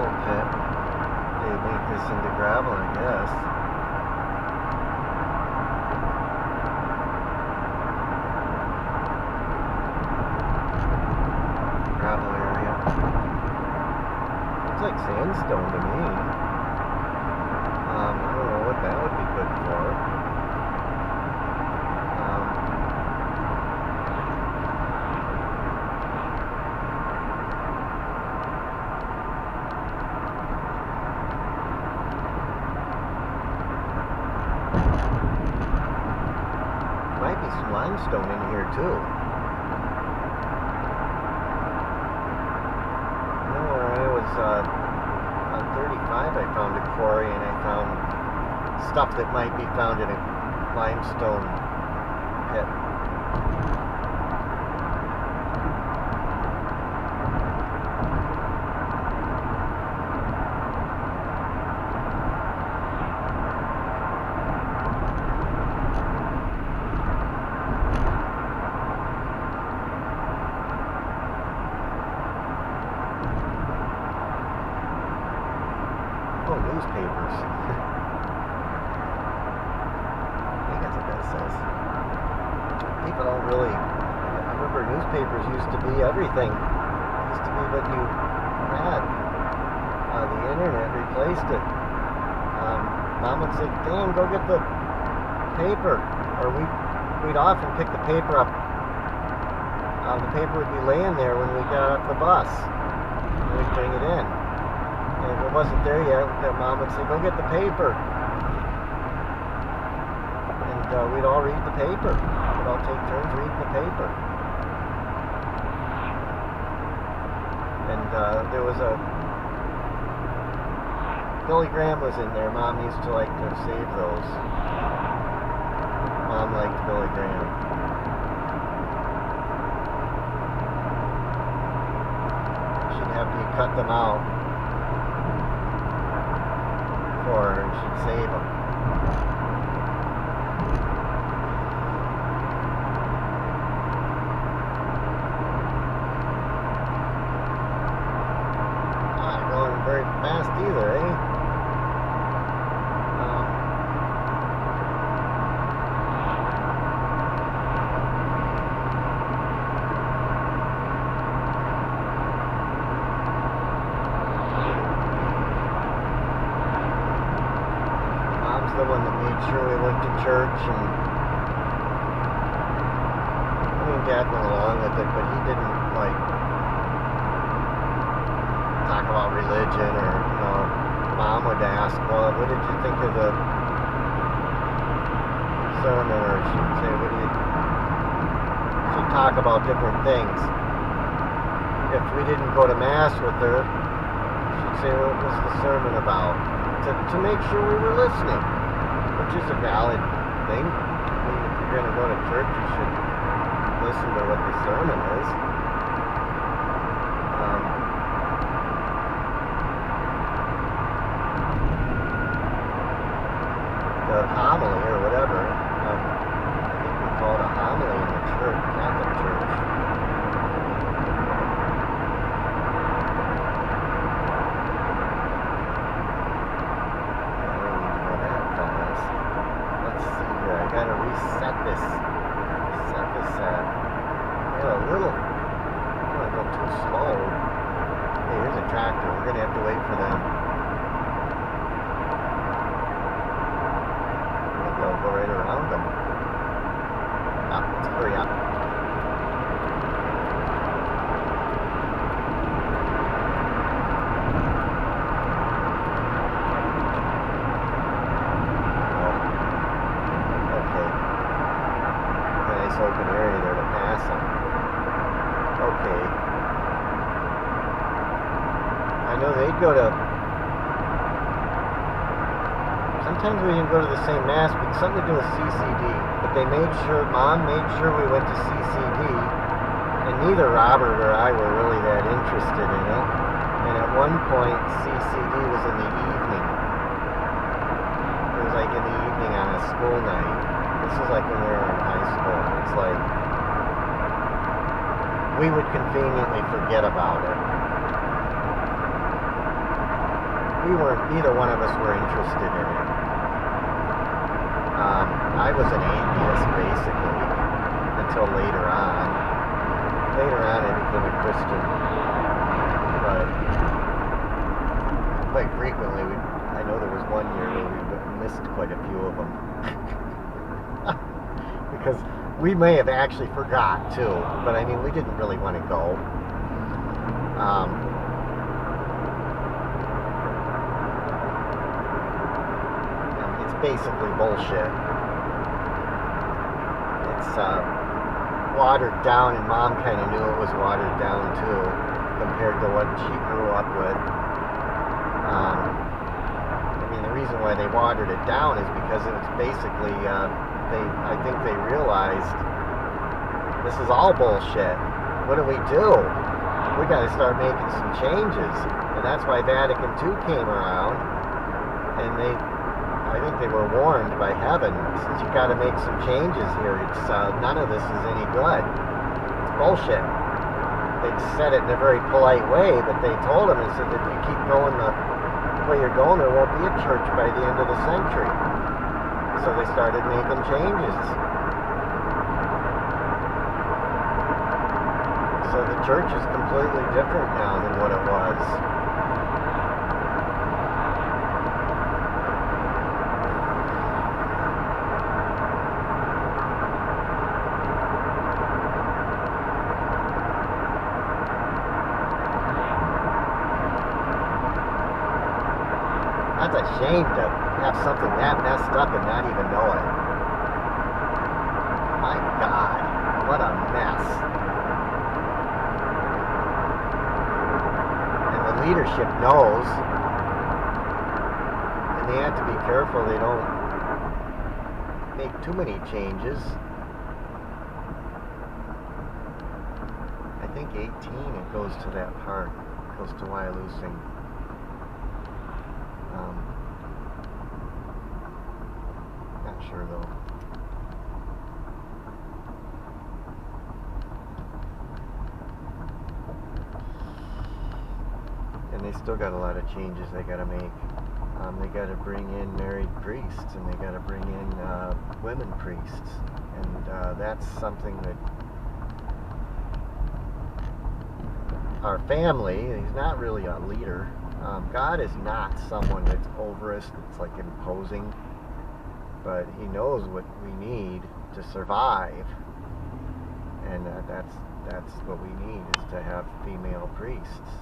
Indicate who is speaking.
Speaker 1: gravel pit. They make this into gravel, I guess. Gravel area. Looks like sandstone to me. I don't know what that would be good for. Might be some limestone in here too. You know where I was on 35, I found a quarry and I found stuff that might be found in a limestone pit. Oh, newspapers. I think that's what that says. People don't really... I remember newspapers used to be everything. It used to be what you had. The internet replaced it. Mom would say, "Dan, go get the paper." Or we'd often pick the paper up. The paper would be laying there when we got off the bus. And we'd bring it in. And if it wasn't there yet, then Mom would say, "Go get the paper." And we'd all read the paper. We'd all take turns reading the paper. And there was a... Billy Graham was in there. Mom used to like to save those. Mom liked Billy Graham. She'd have me cut them out for her and she'd save them. Not going very fast either, eh? The one that made sure we went to church, and I mean, Dad went along with it, but he didn't like talk about religion, or Mom would ask, "Well, what did you think of the sermon?" Or she'd say, she'd talk about different things. If we didn't go to Mass with her, she'd say, "What was the sermon about?" To make sure we were listening. Which is a valid thing. I mean, if you're going to go to church, you should listen to what the sermon is. The homily or whatever. I think we call it a homily in the church, Catholic Church. Set this a little too slow. Hey, here's a tractor. We're gonna have to wait for them. They'll go right around them. Let's hurry up. Open area there to pass them. Okay. I know they'd go to... Sometimes we didn't go to the same Mass because something to do with CCD. But they made sure, Mom made sure we went to CCD. And neither Robert or I were really that interested in it. And at one point, CCD was in the evening. It was like in the evening on a school night. This is like when we were in high school. It's like we would conveniently forget about it. neither one of us were interested in it. I was an atheist, basically, until later on. Later on, I became a Christian. But quite frequently, I know there was one year where we missed quite a few of them. Because we may have actually forgot, too. But, I mean, we didn't really want to go. It's basically bullshit. It's watered down, and Mom kind of knew it was watered down too, compared to what she grew up with. I mean, the reason why they watered it down is because it was basically, I think they realized this is all bullshit. What do? We got to start making some changes, and that's why Vatican II came around, and I think they were warned by heaven, since you got to make some changes here. It's none of this is any good. It's bullshit. They said it in a very polite way, but they told them, and said that if you keep going the way you're going, there won't be a church by the end of the century. So they started making changes. So the church is completely different now than what it was. That's a shame to have something that messed up and not even know it. My God, what a mess. And the leadership knows, and they have to be careful they don't make too many changes. I think 18 it goes to that park, it goes to Wyalusing. Not sure though. And they still got a lot of changes they got to make. They got to bring in married priests, and they got to bring in women priests, and that's something that our family. He's not really a leader. God is not someone that's over us, that's like imposing, but He knows what we need to survive, and that's what we need, is to have female priests.